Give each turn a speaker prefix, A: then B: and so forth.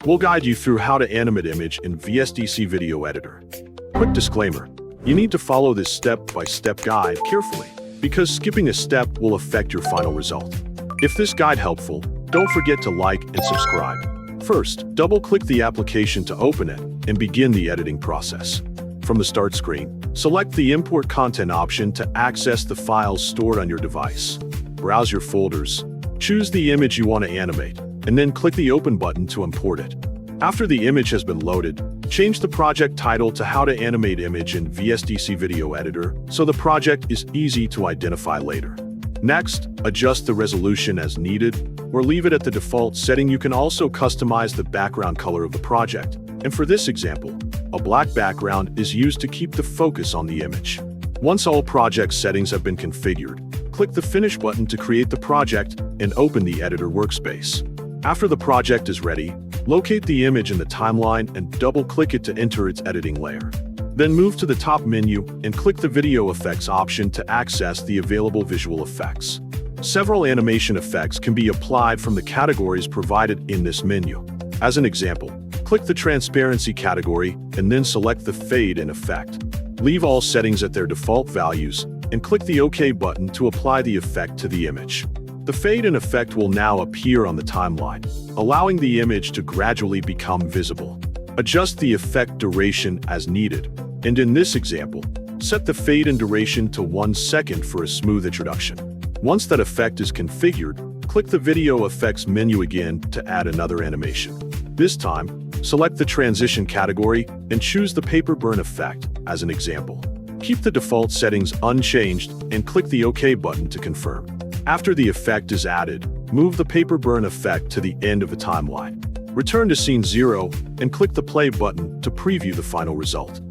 A: We'll guide you through how to animate image in VSDC Video Editor. Quick disclaimer, you need to follow this step-by-step guide carefully, because skipping a step will affect your final result. If this guide helpful, don't forget to like and subscribe. First, double-click the application to open it and begin the editing process. From the Start screen, select the Import Content option to access the files stored on your device. Browse your folders, choose the image you want to animate, and then click the Open button to import it. After the image has been loaded, change the project title to How to Animate Image in VSDC Video Editor so the project is easy to identify later. Next, adjust the resolution as needed, or leave it at the default setting. You can also customize the background color of the project, and for this example, a black background is used to keep the focus on the image. Once all project settings have been configured, click the Finish button to create the project and open the editor workspace. After the project is ready, locate the image in the timeline and double-click it to enter its editing layer. Then move to the top menu and click the Video Effects option to access the available visual effects. Several animation effects can be applied from the categories provided in this menu. As an example, click the Transparency category and then select the Fade in effect. Leave all settings at their default values and click the OK button to apply the effect to the image. The fade in effect will now appear on the timeline, allowing the image to gradually become visible. Adjust the effect duration as needed, and in this example, set the fade in duration to 1 second for a smooth introduction. Once that effect is configured, click the Video Effects menu again to add another animation. This time, select the Transition category and choose the Paper Burn effect as an example. Keep the default settings unchanged and click the OK button to confirm. After the effect is added, move the Paper Burn effect to the end of the timeline. Return to Scene 0 and click the Play button to preview the final result.